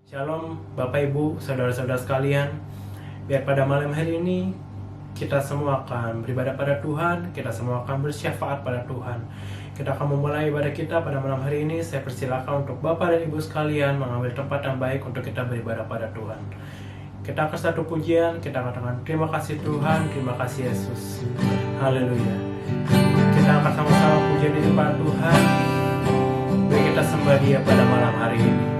Shalom Bapak Ibu, Saudara-saudara sekalian. Biar pada malam hari ini kita semua akan beribadah pada Tuhan, kita semua akan bersyafaat pada Tuhan. Kita akan memulai ibadah kita pada malam hari ini. Saya persilakan untuk Bapak dan Ibu sekalian mengambil tempat yang baik untuk kita beribadah pada Tuhan. Kita akan satu pujian, kita katakan terima kasih Tuhan, terima kasih Yesus. Haleluya. Kita akan sama-sama pujian di depan Tuhan. Biar kita sembah Dia pada malam hari ini.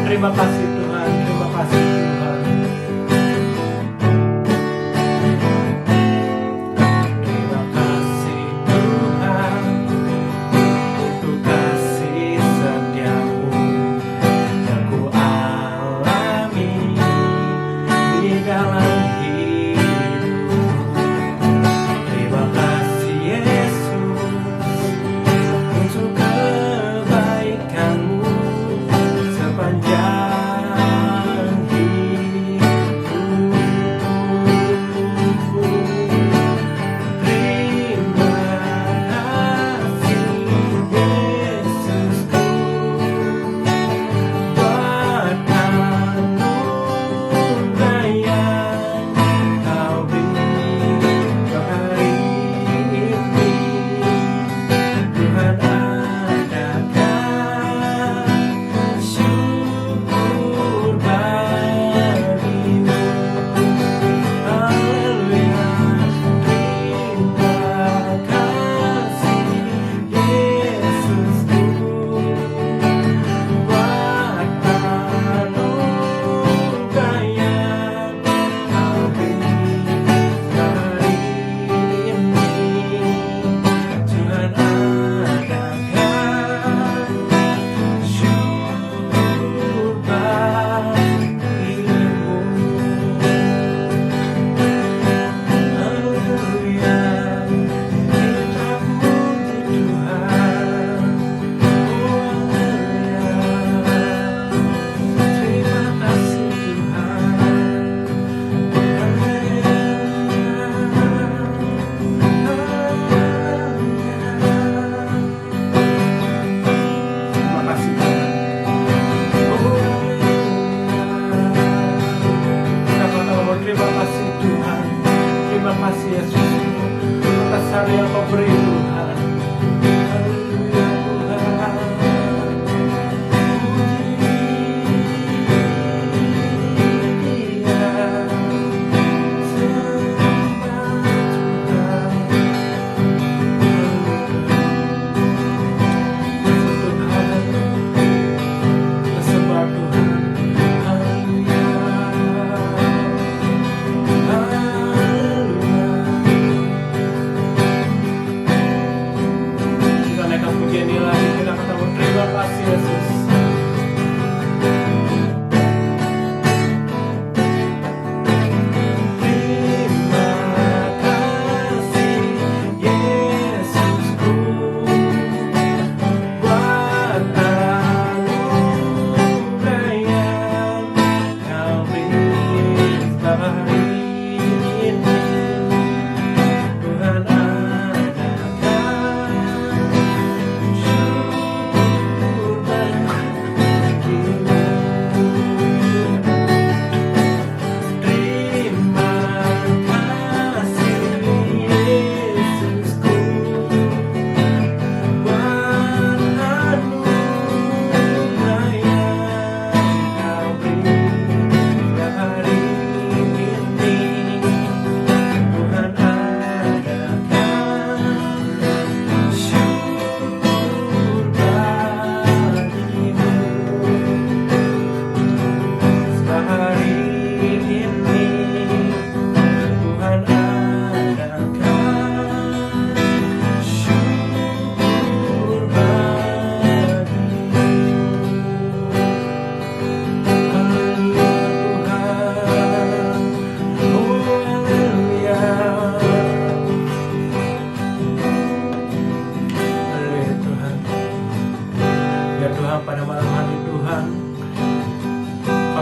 Terima kasih Tuhan, terima kasih Tuhan. Terima kasih Tuhan untuk kasih setiamu yang ku alami di dalam hidupku. Terima kasih Yesus untuk kebaikanmu sepanjang hidup.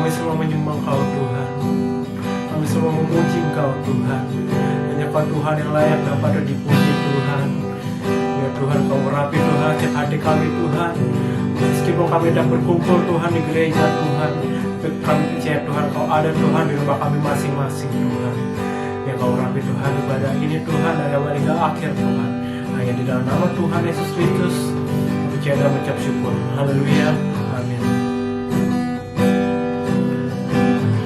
kami semua menyembah Engkau Tuhan. Kami semua memuji Engkau Tuhan. Hanya Kau Tuhan yang layak dan patut dipuji Tuhan. Ya Tuhan, Kau urapi Tuhan setiap hati kami Tuhan. Meskipun kami tidak berkumpul Tuhan di gereja Tuhan, kami percaya Tuhan Kau ada Tuhan di rumah kami masing-masing Tuhan. Ya Kau urapi Tuhan ibadah ini Tuhan dari awal hingga akhir Tuhan. Hanya di dalam nama Tuhan Yesus Kristus kami percaya dan mengucap syukur. Haleluya. Amin.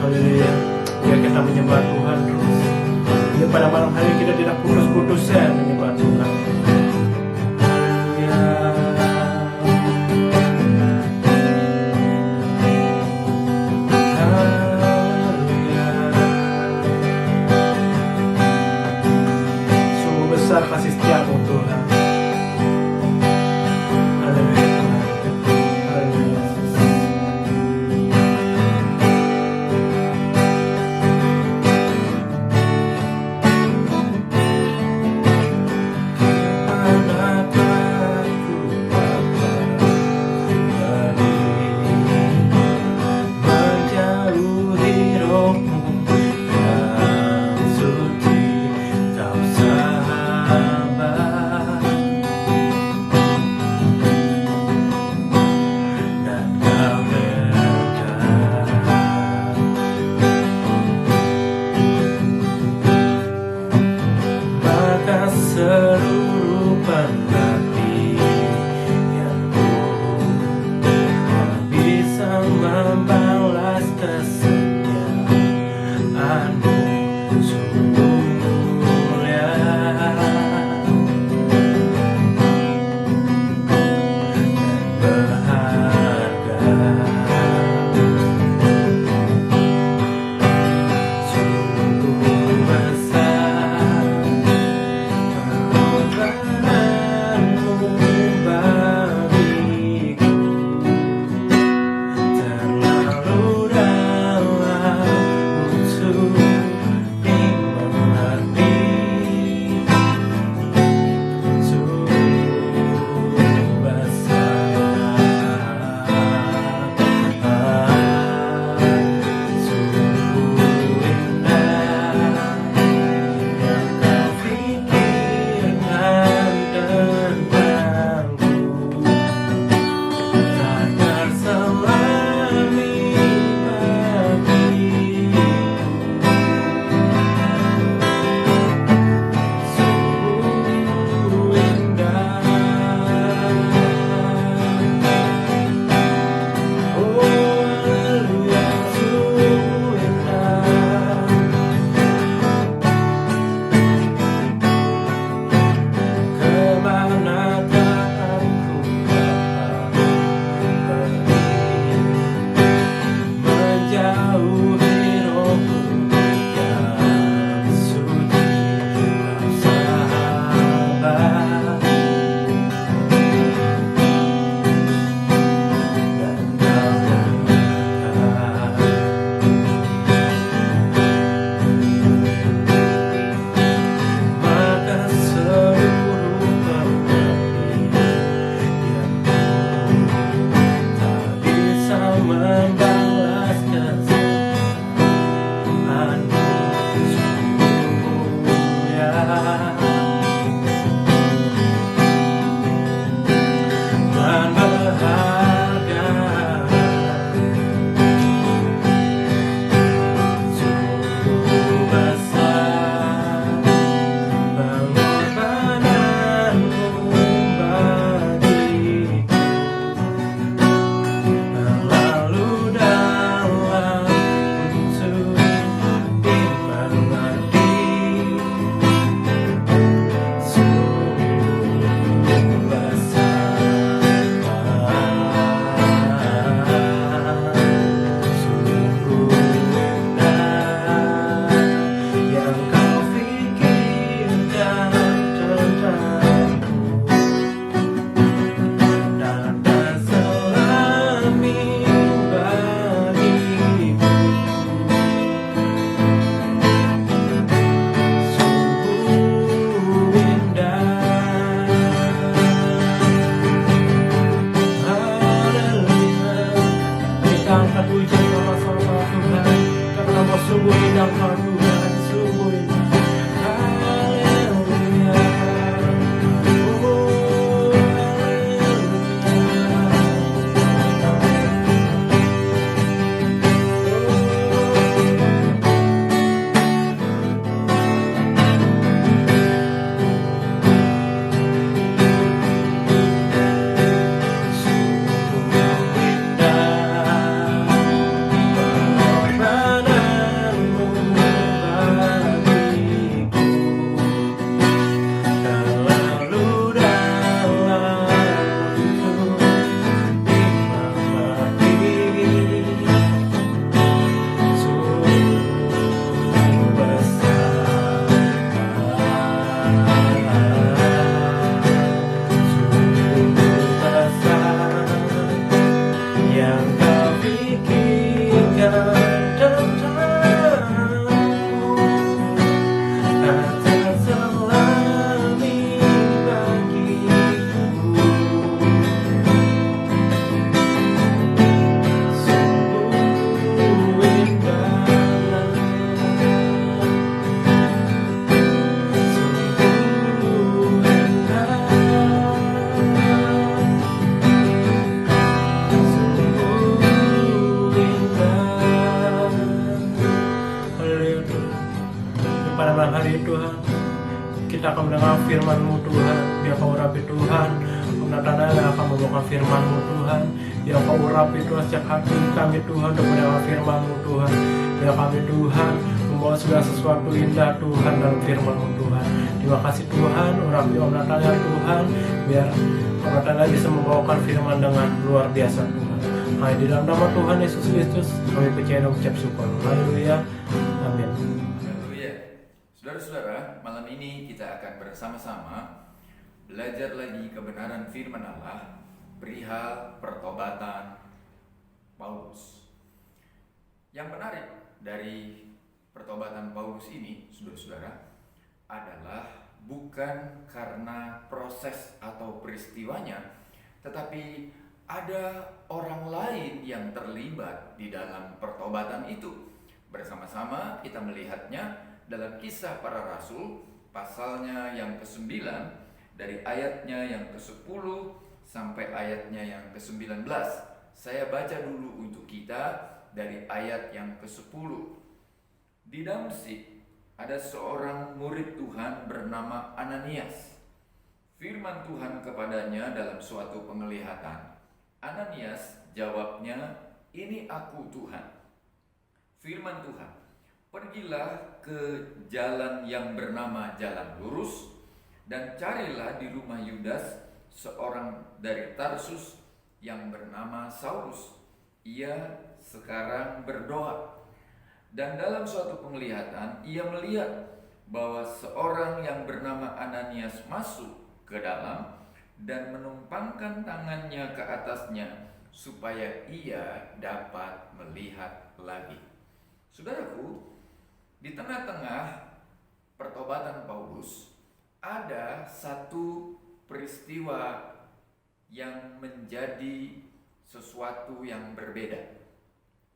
Haleluya. Biar kita menyembah Tuhan terus. Ya pada malam hari kita tidak putus-putus ya menyembah Tuhan. Kasih setiamu Tuhan. Haleluya Tuhan. Haleluya Yesus. Manakah ku dapat menjauhi rohmu yang suci, Kau seluruh pengertianku tak bisa membalas kesetiaanmu, sungguh mulia dan berharga, sungguh besar angkat pujian sama-sama. sungguh indah Kau Tuhan, sungguh indah. Haleluya. Oh, yang kau pikirkan tentangku tak terselami bagiku. Sungguh indah, sungguh indah. Pada malam hari Tuhan, kita akan mendengar firman-Mu Tuhan. Biar Kau urapi Tuhan, tanda-tanda akan membawakan firman-Mu Tuhan. Biar Kau urapi Tuhan setiap hati kami Tuhan untuk mendengar firman-Mu Tuhan. Biar kami Tuhan membawa segala sesuatu indah Tuhan dalam firman-Mu Tuhan. Terima kasih Tuhan, urapi Om Natanya Tuhan. Biar Om Natanya bisa membawakan firman dengan luar biasa Tuhan. Hanya di dalam nama Tuhan Yesus Kristus kami percaya dan ucap syukur. Haleluya. Amin. Saudara-saudara, malam ini kita akan bersama-sama belajar lagi kebenaran firman Allah perihal pertobatan Paulus. Yang menarik dari pertobatan Paulus ini, saudara-saudara, adalah bukan karena proses atau peristiwanya, tetapi ada orang lain yang terlibat di dalam pertobatan itu. Bersama-sama kita melihatnya dalam Kisah Para Rasul pasalnya yang ke-9 dari ayatnya yang ke-10 sampai ayatnya yang ke-19. Saya baca dulu untuk kita dari ayat yang ke-10. Di Damsyik ada seorang murid Tuhan bernama Ananias. Firman Tuhan kepadanya dalam suatu penglihatan. Ananias jawabnya, "Ini aku Tuhan." Firman Tuhan, "Pergilah ke jalan yang bernama Jalan Lurus dan carilah di rumah Yudas seorang dari Tarsus yang bernama Saulus. Ia sekarang berdoa." Dan dalam suatu penglihatan ia melihat bahwa seorang yang bernama Ananias masuk ke dalam dan menumpangkan tangannya ke atasnya supaya ia dapat melihat lagi. Saudaraku, di tengah-tengah pertobatan Paulus ada satu peristiwa yang menjadi sesuatu yang berbeda.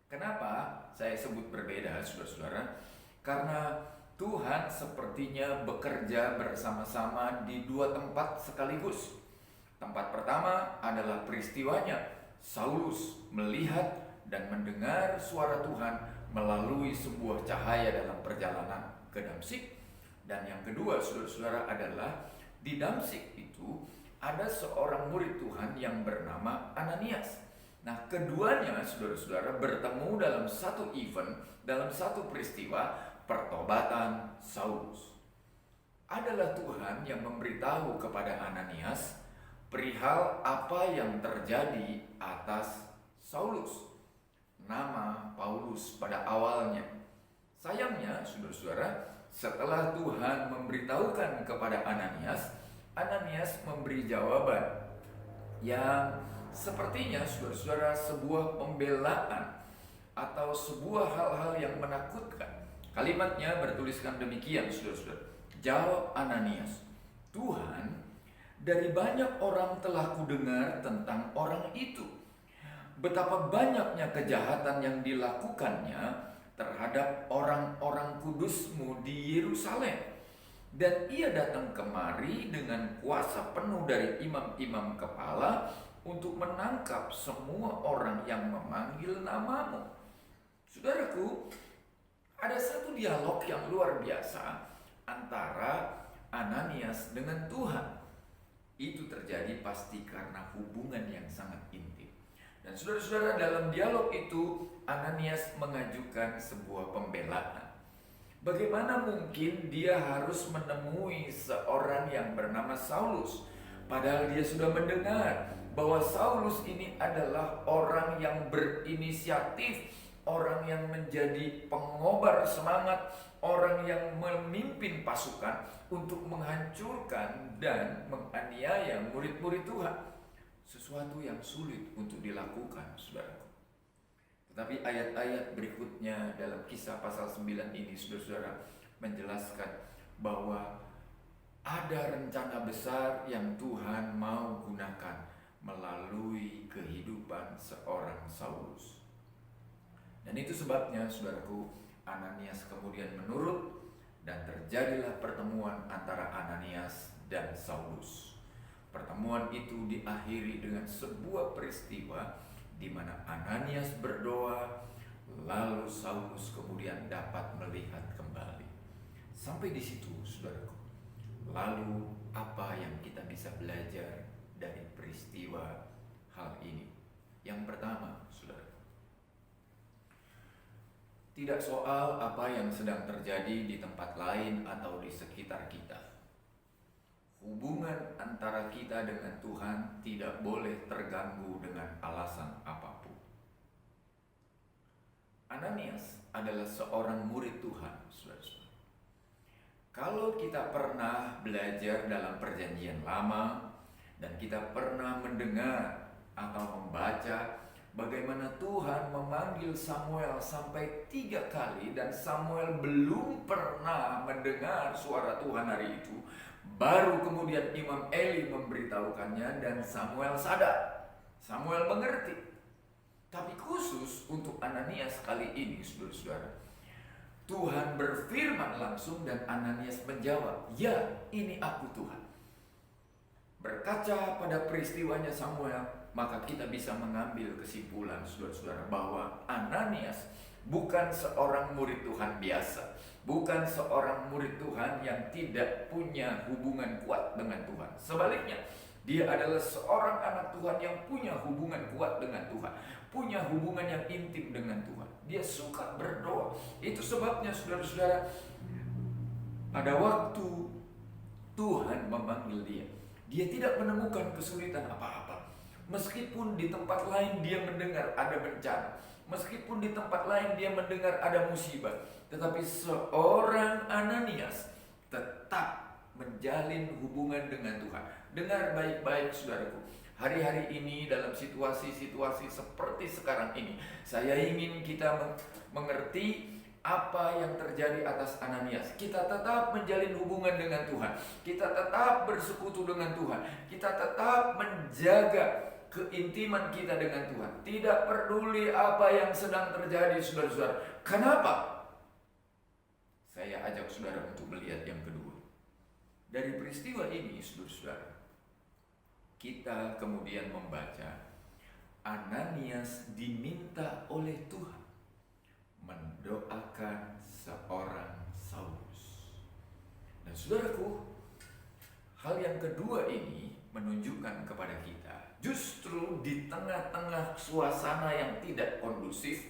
Kenapa saya sebut berbeda, saudara-saudara? Karena Tuhan sepertinya bekerja bersama-sama di dua tempat sekaligus. Tempat pertama adalah peristiwanya Saulus melihat dan mendengar suara Tuhan melalui sebuah cahaya dalam perjalanan ke Damsyik. Dan yang kedua, saudara-saudara, adalah di Damsyik itu ada seorang murid Tuhan yang bernama Ananias. Nah, keduanya, saudara-saudara, bertemu dalam satu event, dalam satu peristiwa pertobatan Saulus. Adalah Tuhan yang memberitahu kepada Ananias perihal apa yang terjadi atas Saulus, nama Paulus pada awalnya. Sayangnya, saudara-saudara, setelah Tuhan memberitahukan kepada Ananias, Ananias memberi jawaban yang sepertinya, saudara-saudara, sebuah pembelaan atau sebuah hal-hal yang menakutkan. Kalimatnya bertuliskan demikian, saudara-saudara. Jawab Ananias, "Tuhan, dari banyak orang telah kudengar tentang orang itu, betapa banyaknya kejahatan yang dilakukannya terhadap orang-orang kudus-Mu di Yerusalem. Dan ia datang kemari dengan kuasa penuh dari imam-imam kepala untuk menangkap semua orang yang memanggil nama-Mu. Saudaraku, ada satu dialog yang luar biasa antara Ananias dengan Tuhan. Itu terjadi pasti karena hubungan yang sangat intim. Dan saudara-saudara, dalam dialog itu Ananias mengajukan sebuah pembelaan. Bagaimana mungkin dia harus menemui seorang yang bernama Saulus, padahal dia sudah mendengar bahwa Saulus ini adalah orang yang berinisiatif, orang yang menjadi pengobar semangat, orang yang memimpin pasukan untuk menghancurkan dan menganiaya murid-murid Tuhan. Sesuatu yang sulit untuk dilakukan, saudaraku. Tetapi ayat-ayat berikutnya dalam Kisah pasal 9 ini, saudara-saudara, menjelaskan bahwa ada rencana besar yang Tuhan mau gunakan melalui kehidupan seorang Saulus. Dan itu sebabnya, saudaraku, Ananias kemudian menurut dan terjadilah pertemuan antara Ananias dan Saulus. Pertemuan itu diakhiri dengan sebuah peristiwa di mana Ananias berdoa, lalu Saulus kemudian dapat melihat kembali. Sampai di situ, saudaraku. Lalu apa yang kita bisa belajar dari peristiwa hal ini? Yang pertama, saudara, tidak soal apa yang sedang terjadi di tempat lain atau di sekitar kita. Hubungan antara kita dengan Tuhan tidak boleh terganggu dengan alasan apapun. Ananias adalah seorang murid Tuhan, saudara-saudara. Kalau kita pernah belajar dalam Perjanjian Lama dan kita pernah mendengar atau membaca bagaimana Tuhan memanggil Samuel sampai 3 kali dan Samuel belum pernah mendengar suara Tuhan hari itu, baru kemudian Imam Eli memberitahukannya dan Samuel sadar, Samuel mengerti. Tapi khusus untuk Ananias kali ini, saudara-saudara, Tuhan berfirman langsung dan Ananias menjawab, "Ya, ini aku Tuhan." Berkaca pada peristiwanya Samuel, maka kita bisa mengambil kesimpulan, saudara-saudara, bahwa Ananias bukan seorang murid Tuhan biasa, bukan seorang murid Tuhan yang tidak punya hubungan kuat dengan Tuhan. Sebaliknya, dia adalah seorang anak Tuhan yang punya hubungan kuat dengan Tuhan, punya hubungan yang intim dengan Tuhan. Dia suka berdoa. Itu sebabnya, saudara-saudara, pada waktu Tuhan memanggil dia, dia tidak menemukan kesulitan apa-apa. Meskipun di tempat lain dia mendengar ada bencana, meskipun di tempat lain dia mendengar ada musibah, tetapi seorang Ananias tetap menjalin hubungan dengan Tuhan. Dengar baik-baik, saudaraku. Hari-hari ini dalam situasi-situasi seperti sekarang ini, saya ingin kita mengerti apa yang terjadi atas Ananias. Kita tetap menjalin hubungan dengan Tuhan. Kita tetap bersekutu dengan Tuhan. Kita tetap menjaga keintiman kita dengan Tuhan. Tidak peduli apa yang sedang terjadi, saudara-saudara. Kenapa? Saya ajak saudara untuk melihat yang kedua. Dari peristiwa ini, saudara-saudara, kita kemudian membaca Ananias diminta oleh Tuhan mendoakan seorang Saulus. Dan saudaraku, hal yang kedua ini menunjukkan kepada kita, justru di tengah-tengah suasana yang tidak kondusif,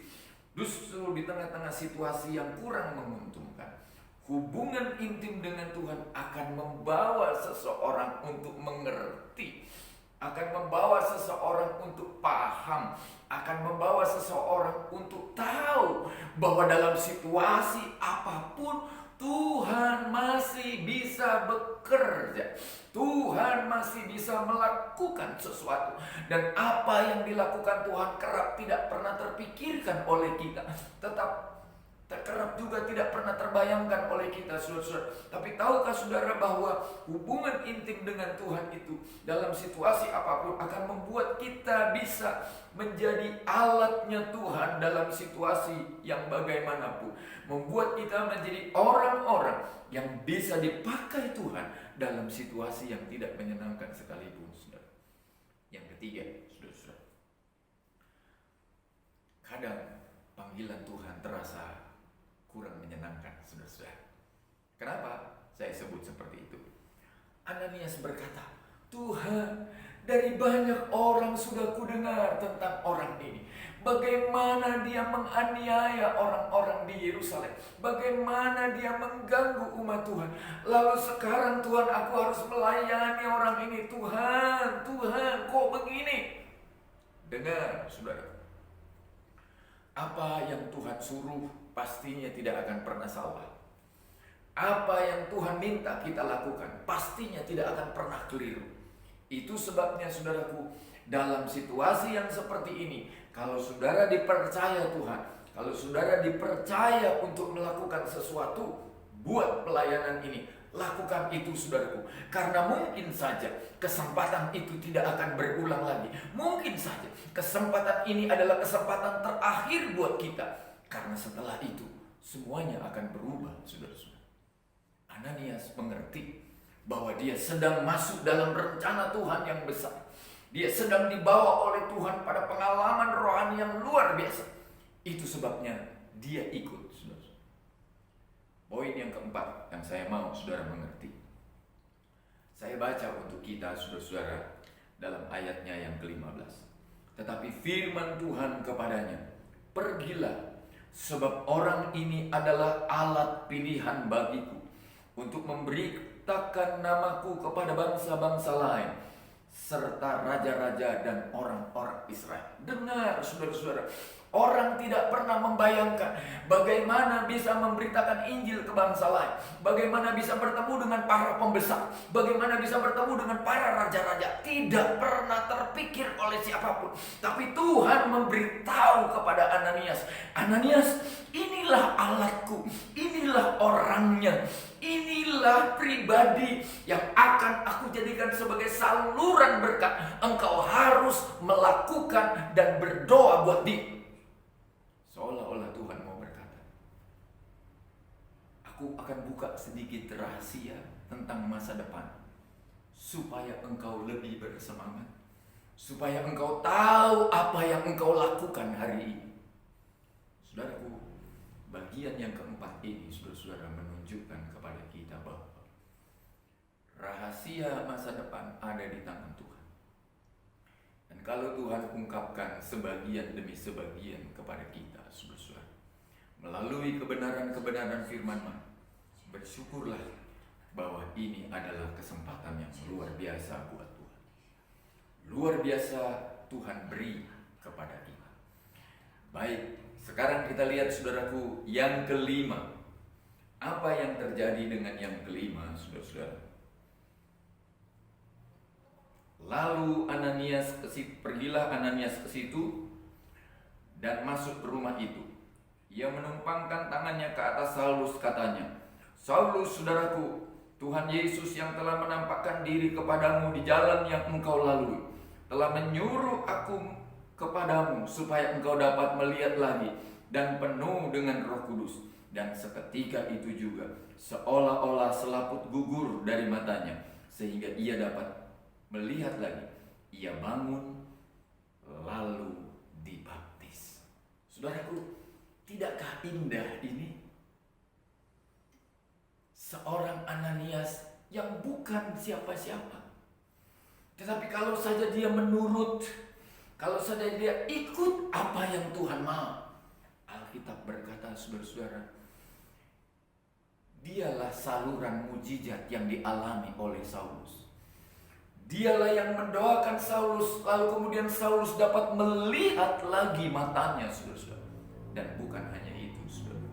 justru di tengah-tengah situasi yang kurang menguntungkan, hubungan intim dengan Tuhan akan membawa seseorang untuk mengerti, akan membawa seseorang untuk paham, akan membawa seseorang untuk tahu bahwa dalam situasi apapun Tuhan masih bisa bekerja. Tuhan masih bisa melakukan sesuatu. Dan apa yang dilakukan Tuhan kerap tidak pernah terpikirkan oleh kita. terkerap juga tidak pernah terbayangkan oleh kita, saudara-saudara. Tapi tahukah saudara bahwa hubungan intim dengan Tuhan itu dalam situasi apapun akan membuat kita bisa menjadi alatnya Tuhan dalam situasi yang bagaimanapun. Membuat kita menjadi orang-orang yang bisa dipakai Tuhan dalam situasi yang tidak menyenangkan sekalipun, saudara. Yang ketiga, saudara-saudara, kadang panggilan Tuhan terasa kurang menyenangkan, saudara-saudara. Kenapa saya sebut seperti itu? Ananias berkata, Tuhan, dari banyak orang sudah kudengar tentang orang ini. Bagaimana dia menganiaya orang-orang di Yerusalem. Bagaimana dia mengganggu umat Tuhan. Lalu sekarang Tuhan, aku harus melayani orang ini. Tuhan, kok begini? Dengar, saudara. Apa yang Tuhan suruh pastinya tidak akan pernah salah. Apa yang Tuhan minta kita lakukan pastinya tidak akan pernah keliru. Itu sebabnya, saudaraku, dalam situasi yang seperti ini, kalau saudara dipercaya Tuhan, kalau saudara dipercaya untuk melakukan sesuatu buat pelayanan ini, lakukan itu, saudaraku. Karena mungkin saja kesempatan itu tidak akan berulang lagi. Mungkin saja kesempatan ini adalah kesempatan terakhir buat kita. Karena setelah itu semuanya akan berubah, saudara-saudara. Ananias mengerti bahwa dia sedang masuk dalam rencana Tuhan yang besar. Dia sedang dibawa oleh Tuhan pada pengalaman rohani yang luar biasa. Itu sebabnya dia ikut, saudara. Poin yang keempat yang saya mau saudara mengerti. Saya baca untuk kita, saudara-saudara, dalam ayatnya yang ke-15. Tetapi firman Tuhan kepadanya, pergilah, sebab orang ini adalah alat pilihan bagiku untuk memberitakan namaku kepada bangsa-bangsa lain, serta raja-raja dan orang-orang Israel. Dengar, saudara-saudara, orang tidak pernah membayangkan bagaimana bisa memberitakan Injil ke bangsa lain, bagaimana bisa bertemu dengan para pembesar, bagaimana bisa bertemu dengan para raja-raja. Tidak pernah terpikir oleh siapapun. Tapi Tuhan memberitahu kepada Ananias, Ananias, inilah alatku, inilah orangnya, inilah pribadi yang akan aku jadikan sebagai saluran berkat. Engkau harus melakukan dan berdoa buat dia. Seolah-olah Tuhan mau berkata, aku akan buka sedikit rahasia tentang masa depan, supaya engkau lebih bersemangat, supaya engkau tahu apa yang engkau lakukan hari ini. Saudaraku, bagian yang keempat ini, saudara-saudara, menunjukkan kepada kita bahwa rahasia masa depan ada di tangan Tuhan. Dan kalau Tuhan ungkapkan sebagian demi sebagian kepada kita, saudara-saudara, melalui kebenaran-kebenaran firman-Nya, bersyukurlah bahwa ini adalah kesempatan yang luar biasa buat Tuhan. Luar biasa Tuhan beri kepada kita. Baik, sekarang kita lihat, saudaraku, yang kelima. Apa yang terjadi dengan yang kelima, saudara-saudara? Lalu pergilah Ananias ke situ dan masuk ke rumah itu. Ia menumpangkan tangannya ke atas Saulus, katanya, Saulus, saudaraku, Tuhan Yesus yang telah menampakkan diri kepadamu di jalan yang engkau lalui, telah menyuruh aku kepadamu supaya engkau dapat melihat lagi dan penuh dengan Roh Kudus. Dan seketika itu juga seolah-olah selaput gugur dari matanya, sehingga ia dapat melihat lagi. Ia bangun lalu dibaptis. Saudaraku, tidakkah indah ini? Seorang Ananias yang bukan siapa-siapa, tetapi kalau saja dia menurut, kalau saja dia ikut apa yang Tuhan mau, Alkitab berkata, saudara-saudara, dialah saluran mujizat yang dialami oleh Saulus. Dialah yang mendoakan Saulus, lalu kemudian Saulus dapat melihat lagi matanya, saudara-saudara. Dan bukan hanya itu, saudara,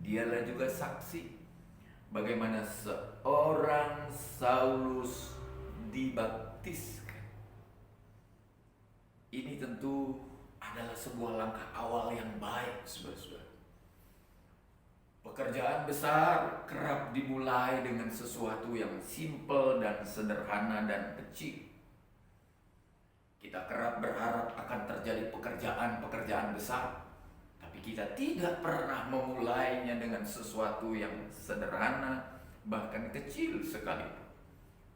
dialah juga saksi bagaimana seorang Saulus dibaptiskan. Ini tentu adalah sebuah langkah awal yang baik, saudara-saudara. Pekerjaan besar kerap dimulai dengan sesuatu yang simpel dan sederhana dan kecil. Kita kerap berharap akan terjadi pekerjaan-pekerjaan besar, tapi kita tidak pernah memulainya dengan sesuatu yang sederhana, bahkan kecil sekali.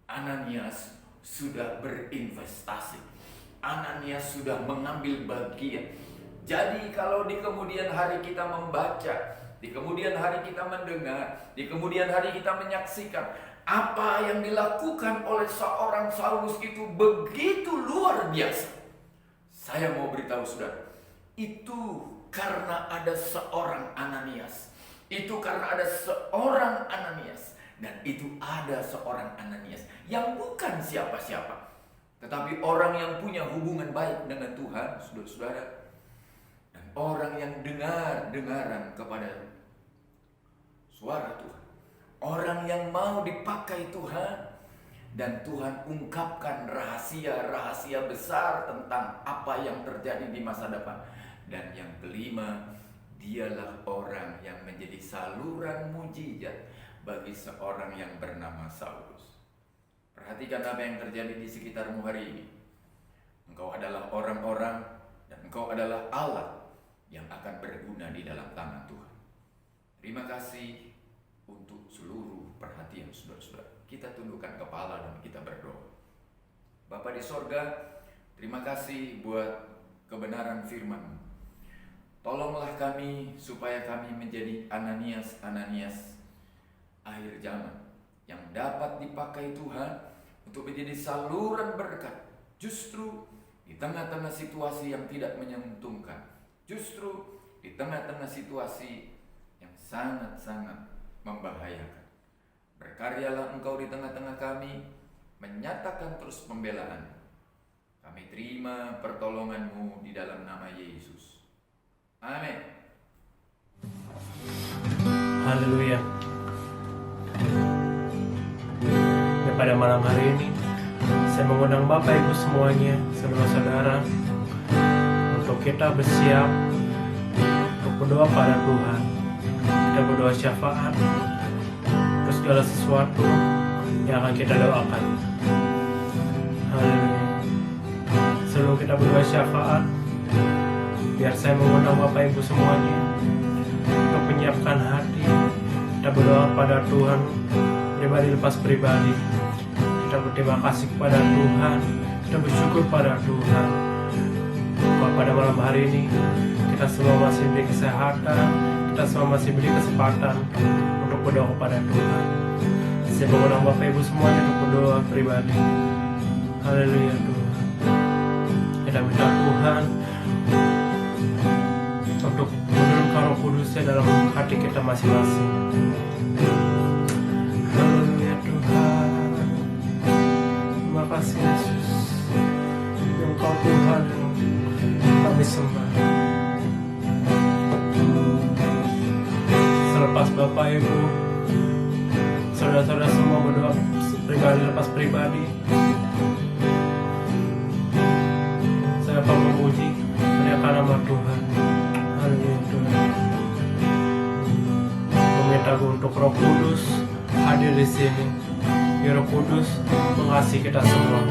Ananias sudah berinvestasi. Ananias sudah mengambil bagian. Jadi kalau di kemudian hari kita membaca, di kemudian hari kita mendengar, di kemudian hari kita menyaksikan apa yang dilakukan oleh seorang Saulus itu begitu luar biasa. Saya mau beritahu saudara, itu karena ada seorang Ananias. Itu karena ada seorang Ananias. Dan itu ada seorang Ananias yang bukan siapa-siapa, tetapi orang yang punya hubungan baik dengan Tuhan, saudara-saudara. Dan orang yang dengar-dengaran kepada suara Tuhan. Orang yang mau dipakai Tuhan. Dan Tuhan ungkapkan rahasia-rahasia besar tentang apa yang terjadi di masa depan. Dan yang kelima, dialah orang yang menjadi saluran mujizat bagi seorang yang bernama Saulus. Perhatikan apa yang terjadi di sekitarmu hari ini. Engkau adalah orang-orang dan engkau adalah alat yang akan berguna di dalam tangan Tuhan. Terima kasih untuk seluruh perhatian saudara-saudara. Kita tundukkan kepala dan kita berdoa. Bapa di sorga, terima kasih buat kebenaran firman-Mu. Tolonglah kami supaya kami menjadi Ananias akhir zaman yang dapat dipakai Tuhan untuk menjadi saluran berkat, justru di tengah-tengah situasi yang tidak menguntungkan, justru di tengah-tengah situasi yang sangat-sangat membahayakan. Berkaryalah Engkau di tengah-tengah kami, menyatakan terus pembelaan. Kami terima pertolongan-Mu di dalam nama Yesus. Amin. Haleluya. Dan pada malam hari ini saya mengundang Bapak Ibu semuanya, saudara-saudara, untuk kita bersiap untuk berdoa pada Tuhan. Kita berdoa syafaat untuk segala sesuatu yang akan kita doakan. Haleluya. Sebelum kita berdoa syafaat, biar saya mengundang Bapak Ibu semuanya untuk menyiapkan hati. Kita berdoa pada Tuhan pribadi lepas pribadi. Kita berterima kasih kepada Tuhan. Kita bersyukur pada Tuhan bahwa pada malam hari ini kita semua masih diberi kesehatan. Kita semua masih diberi kesempatan untuk berdoa kepada Tuhan. Saya mengundang Bapak Ibu semuanya untuk berdoa pribadi. Haleluya Tuhan. Kita minta Tuhan untuk menurunkan Roh Kudus-Nya dalam hati kita masing-masing. Haleluya Tuhan. Terima kasih Yesus. Engkau Tuhan yang kami sembah. Selepas Bapak Ibu, saudara-saudara semua berdoa pribadi lepas pribadi, saya akan memuji memuliakan nama Tuhan. Haleluya Tuhan. Meminta untuk Roh Kudus hadir di sini. Biar Roh Kudus mengasihi kita semua.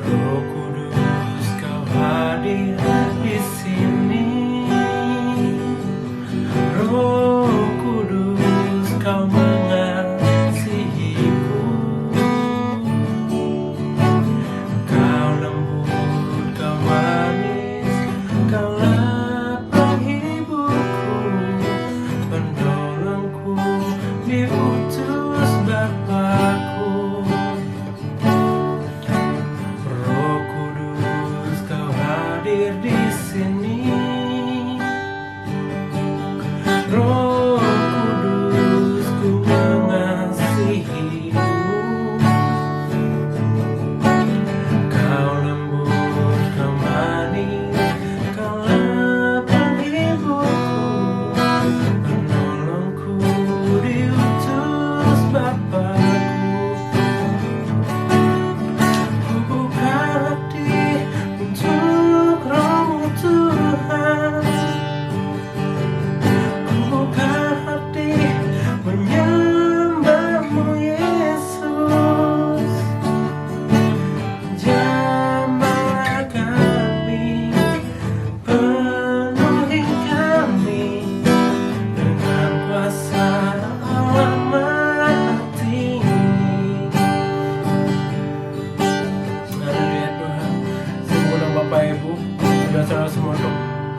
Roh Kudus, Kau hadir di sini. Roh Kudus, Kau mengasihiku. Kau lembut, Kau manis, Kaulah penghiburku, penolongku, diutus Bapa-Ku. Roh Kudus, Kau hadir di sini. Roh Kudus, Ku mengasihimu. Kau lembut, Kau manis, Kaulah penghiburku, penolongku, diutus Bapa-Ku. Ku buka hati untuk Roh-Mu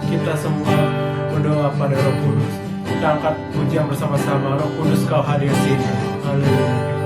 kita semua berdoa pada Roh Kudus. Kita angkat pujian bersama-sama. Roh Kudus, Kau hadir sini. Haleluya.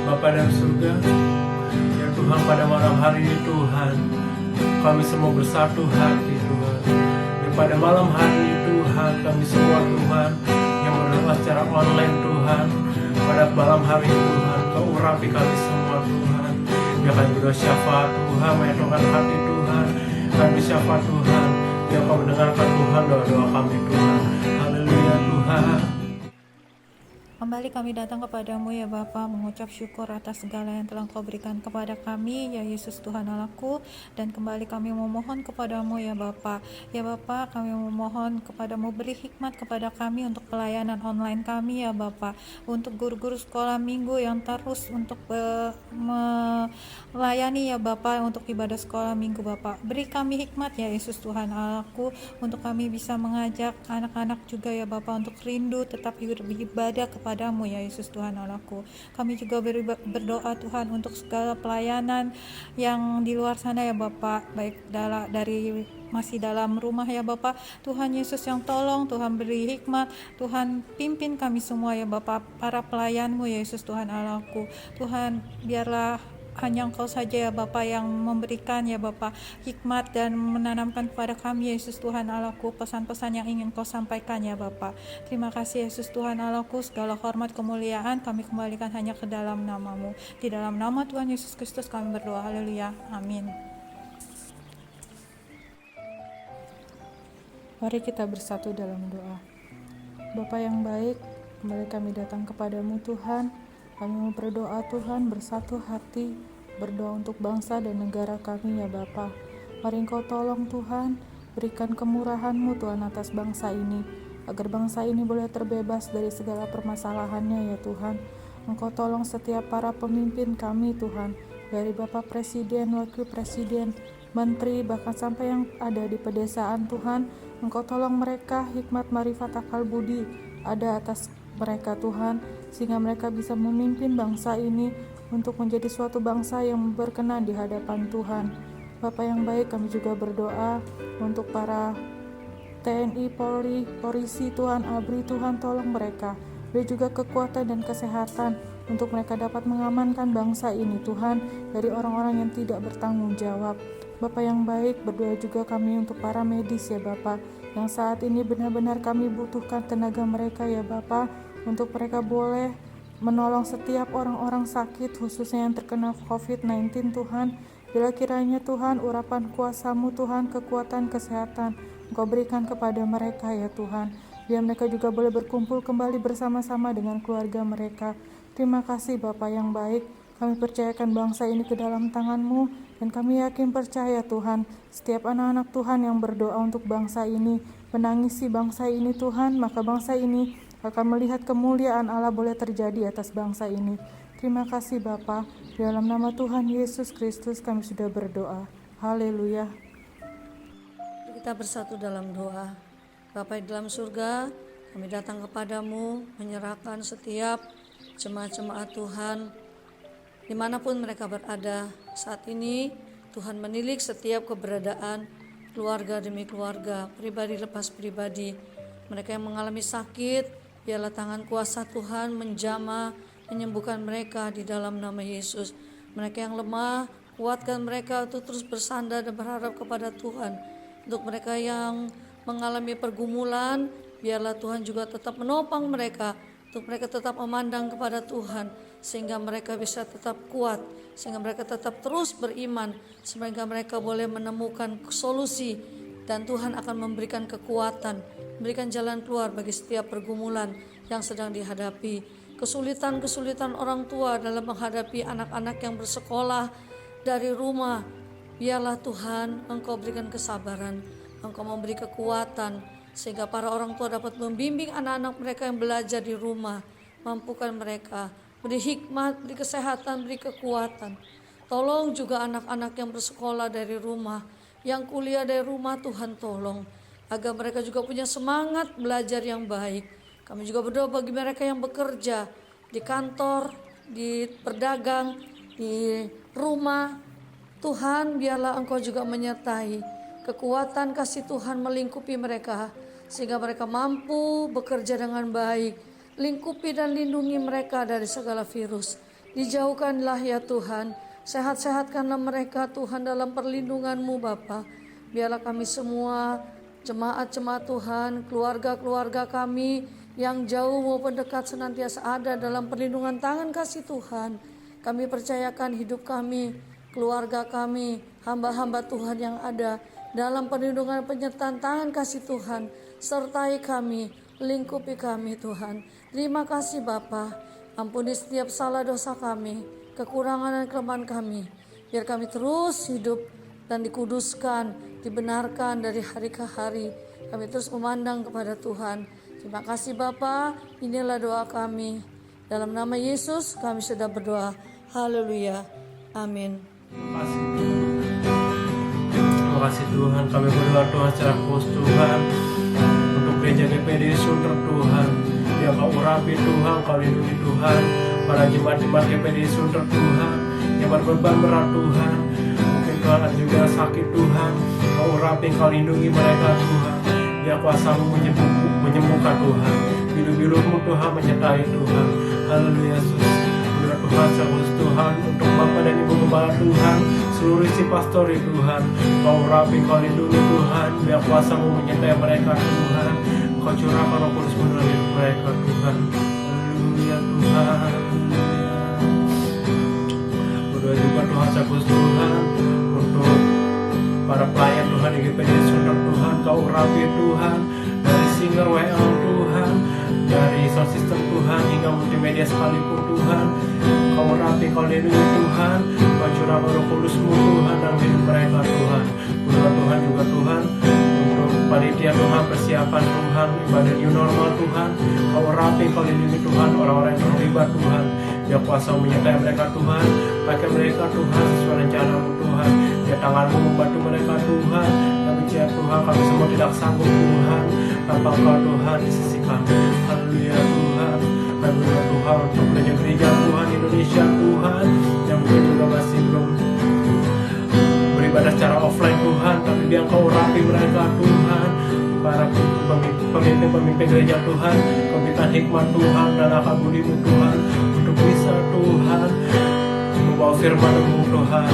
Bapa dalam surga, ya Tuhan, pada malam hari ini Tuhan, kami semua bersatu hati Tuhan. Dan pada malam hari ini Tuhan, kami semua Tuhan yang berdoa secara online Tuhan, pada malam hari ini Tuhan, Kau urapi kami semua Tuhan. Ya kami berdoa syafaat Tuhan, menyatukan hati Tuhan, kami syafaat Tuhan, ya Kau mendengarkan Tuhan doa-doa kami Tuhan. Haleluya Tuhan. Kembali kami datang kepadamu ya Bapa, mengucap syukur atas segala yang telah Kau berikan kepada kami ya Yesus Tuhan Allahku. Dan kembali kami memohon kepadamu ya Bapa. Ya Bapa, kami memohon kepadamu, beri hikmat kepada kami untuk pelayanan online kami ya Bapa. Untuk guru-guru sekolah minggu yang terus untuk melayani ya Bapa, untuk ibadah sekolah minggu Bapa. Beri kami hikmat ya Yesus Tuhan Allahku, untuk kami bisa mengajak anak-anak juga ya Bapa untuk rindu tetap beribadah kepadamu ya Yesus Tuhan Allahku. Kami juga berdoa Tuhan untuk segala pelayanan yang di luar sana ya Bapa, baik dari masih dalam rumah ya Bapa. Tuhan Yesus yang tolong, Tuhan beri hikmat, Tuhan pimpin kami semua ya Bapa, para pelayanmu ya Yesus Tuhan Allahku. Tuhan, biarlah hanya Engkau saja ya Bapa yang memberikan ya Bapa hikmat dan menanamkan kepada kami Yesus Tuhan Allahku pesan-pesan yang ingin Kau sampaikan ya Bapa. Terima kasih Yesus Tuhan Allahku, segala hormat kemuliaan kami kembalikan hanya ke dalam nama-Mu. Di dalam nama Tuhan Yesus Kristus kami berdoa, haleluya, amin. Mari kita bersatu dalam doa. Bapa yang baik, kembali kami datang kepadamu Tuhan. Kami mau berdoa Tuhan, bersatu hati, berdoa untuk bangsa dan negara kami ya Bapa. Mari Engkau tolong Tuhan, berikan kemurahan-Mu Tuhan atas bangsa ini, agar bangsa ini boleh terbebas dari segala permasalahannya ya Tuhan. Engkau tolong setiap para pemimpin kami Tuhan, dari Bapak Presiden, Wakil Presiden, menteri, bahkan sampai yang ada di pedesaan Tuhan. Engkau tolong mereka, hikmat, marifat, akal budi ada atas mereka Tuhan, sehingga mereka bisa memimpin bangsa ini untuk menjadi suatu bangsa yang berkenan di hadapan Tuhan. Bapa yang baik, kami juga berdoa untuk para TNI, Polri, polisi Tuhan, ABRI Tuhan, tolong mereka, beri juga kekuatan dan kesehatan untuk mereka dapat mengamankan bangsa ini Tuhan dari orang-orang yang tidak bertanggung jawab. Bapa yang baik, berdoa juga kami untuk para medis ya Bapa, yang saat ini benar-benar kami butuhkan tenaga mereka ya Bapa, untuk mereka boleh menolong setiap orang-orang sakit khususnya yang terkena COVID-19 Tuhan. Bila kiranya Tuhan urapan kuasa-Mu Tuhan, kekuatan kesehatan Engkau berikan kepada mereka ya Tuhan, biar mereka juga boleh berkumpul kembali bersama-sama dengan keluarga mereka. Terima kasih Bapa yang baik, kami percayakan bangsa ini ke dalam tangan-Mu, dan kami yakin percaya Tuhan, setiap anak-anak Tuhan yang berdoa untuk bangsa ini, menangisi bangsa ini Tuhan, maka bangsa ini akan melihat kemuliaan Allah boleh terjadi atas bangsa ini. Terima kasih Bapa, dalam nama Tuhan Yesus Kristus kami sudah berdoa. Haleluya. Kita bersatu dalam doa. Bapa di dalam surga, kami datang kepadamu menyerahkan setiap jemaat-jemaat Tuhan dimanapun mereka berada saat ini. Tuhan menilik setiap keberadaan keluarga demi keluarga, pribadi lepas pribadi. Mereka yang mengalami sakit, biarlah tangan kuasa Tuhan menjamah, menyembuhkan mereka di dalam nama Yesus. Mereka yang lemah, kuatkan mereka untuk terus bersandar dan berharap kepada Tuhan. Untuk mereka yang mengalami pergumulan, biarlah Tuhan juga tetap menopang mereka, untuk mereka tetap memandang kepada Tuhan, sehingga mereka bisa tetap kuat, sehingga mereka tetap terus beriman, sehingga mereka boleh menemukan solusi, dan Tuhan akan memberikan kekuatan, memberikan jalan keluar bagi setiap pergumulan yang sedang dihadapi. Kesulitan-kesulitan orang tua dalam menghadapi anak-anak yang bersekolah dari rumah, biarlah Tuhan Engkau berikan kesabaran, Engkau memberi kekuatan, sehingga para orang tua dapat membimbing anak-anak mereka yang belajar di rumah. Mampukan mereka, beri hikmat, beri kesehatan, beri kekuatan. Tolong juga anak-anak yang bersekolah dari rumah, yang kuliah dari rumah, Tuhan tolong, agar mereka juga punya semangat belajar yang baik. Kami juga berdoa bagi mereka yang bekerja di kantor, di berdagang, di rumah. Tuhan, biarlah Engkau juga menyertai kekuatan kasih Tuhan melingkupi mereka, sehingga mereka mampu bekerja dengan baik. Lingkupi dan lindungi mereka dari segala virus. Dijauhkanlah ya Tuhan, sehat-sehatkanlah mereka Tuhan dalam perlindungan-Mu Bapa. Biarlah kami semua, jemaat-jemaat Tuhan, keluarga-keluarga kami yang jauh maupun dekat, senantiasa ada dalam perlindungan tangan kasih Tuhan. Kami percayakan hidup kami, keluarga kami, hamba-hamba Tuhan yang ada dalam perlindungan penyertaan tangan kasih Tuhan. Sertai kami, lingkupi kami Tuhan. Terima kasih Bapa, ampuni setiap salah dosa kami, kekurangan dan kelemahan kami. Biar kami terus hidup dan dikuduskan, dibenarkan dari hari ke hari. Kami terus memandang kepada Tuhan. Terima kasih Bapa, inilah doa kami. Dalam nama Yesus kami sudah berdoa. Haleluya. Amin. Terima kasih Tuhan, kami berdoa Tuhan secara khusus Tuhan untuk gereja GPD Sunter Tuhan. Ya Kau urapi Tuhan, Kau lindungi Tuhan para jemaat-jemaat GPD Sunter Tuhan yang berbeban berat Tuhan. Mungkin Tuhan ada juga sakit Tuhan, Kau urapi, Kau lindungi mereka Tuhan. Ya kuasa-Mu menyembuhkan Tuhan, bilu-bilu-Mu Tuhan menyertai Tuhan. Haleluya Yesus. Tuhan, khusus Tuhan untuk Bapak dan Ibu Gembala Tuhan, seluruh isi pastori Tuhan, Kau urapi, Kau lindungi Tuhan, biar kuasa-Mu menyertai mereka Tuhan. Kau curahkan Roh Kudus melalui hidup mereka Tuhan. Haleluya Tuhan. Berdoa juga Tuhan, khusus Tuhan untuk para pelayan Tuhan di GPD Sunter Tuhan, Kau urapi Tuhan, dari singer WL Tuhan, dari sound system Tuhan hingga multimedia sekalipun Tuhan. Kau urapi, Kau lindungi Tuhan, Kau curahkan Roh Kudus-Mu Tuhan dalam hidup mereka Tuhan. Berdoa Tuhan juga Tuhan untuk panitia Tuhan, persiapan Tuhan, ibadah new normal Tuhan. Kau urapi, Kau lindungi Tuhan, orang-orang yang terlibat Tuhan. Biar kuasa menyertai mereka Tuhan. Pakai mereka Tuhan sesuai rencana-Mu Tuhan. Biar tangan-Mu membantu mereka Tuhan. Kami biar Tuhan kami semua tidak sanggup Tuhan tanpa Engkau Tuhan di sisi kami. Haleluya Tuhan. Kami berdoa Tuhan untuk gereja-gereja Tuhan Indonesia Tuhan yang mungkin juga masih belum beribadah secara offline Tuhan, tapi biar Engkau urapi mereka Tuhan. Para pemimpin gereja Tuhan, Kau berikan hikmat Tuhan dan akal budi-Mu Tuhan untuk bisa Tuhan membawa firman-Mu Tuhan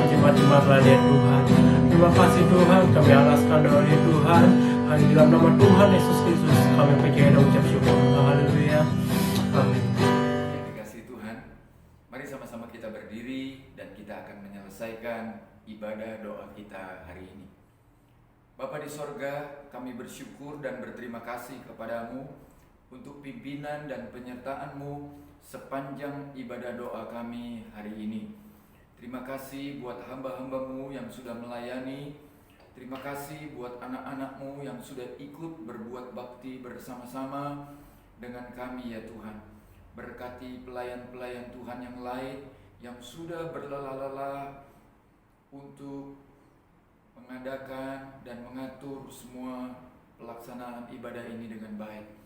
jimat-jimatlah dia Tuhan. Terima kasih Tuhan, kami alaskan doa ini Tuhan. Hanya di dalam nama Tuhan Yesus Kristus kami percaya dan ucap syukur. Haleluya. Amin. Yang dikasihi Tuhan, mari sama-sama kita berdiri dan kita akan menyelesaikan ibadah doa kita hari ini. Bapa di sorga, kami bersyukur dan berterima kasih kepadamu untuk pimpinan dan penyertaan-Mu sepanjang ibadah doa kami hari ini. Terima kasih buat hamba-hamba-Mu yang sudah melayani. Terima kasih buat anak-anak-Mu yang sudah ikut berbuat bakti bersama-sama dengan kami ya Tuhan. Berkati pelayan-pelayan Tuhan yang lain yang sudah berlelah-lelah untuk mengadakan dan mengatur semua pelaksanaan ibadah ini dengan baik.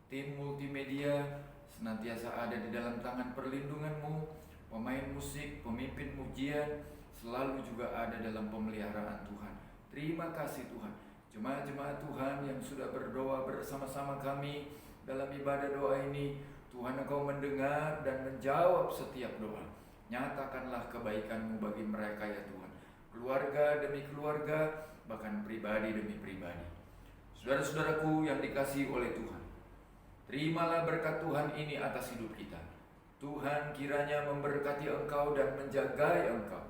Tim multimedia senantiasa ada di dalam tangan perlindungan-Mu. Pemain musik, pemimpin mujian selalu juga ada dalam pemeliharaan Tuhan. Terima kasih Tuhan. Jemaat-jemaat Tuhan yang sudah berdoa bersama-sama kami dalam ibadah doa ini, Tuhan Engkau mendengar dan menjawab setiap doa. Nyatakanlah kebaikan-Mu bagi mereka ya Tuhan. Keluarga demi keluarga, bahkan pribadi demi pribadi. Saudara-saudaraku yang dikasihi oleh Tuhan, terimalah berkat Tuhan ini atas hidup kita. Tuhan kiranya memberkati engkau dan menjagai engkau.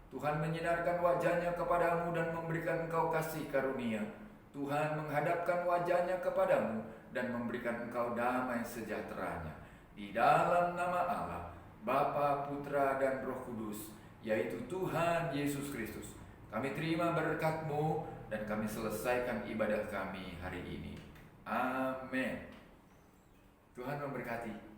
Tuhan menyinarkan wajahnya kepadamu dan memberikan engkau kasih karunia. Tuhan menghadapkan wajahnya kepadamu dan memberikan engkau damai sejahteranya. Di dalam nama Allah, Bapa, Putra, dan Roh Kudus, yaitu Tuhan Yesus Kristus, kami terima berkat-Mu dan kami selesaikan ibadah kami hari ini. Amin. Tuhan memberkati.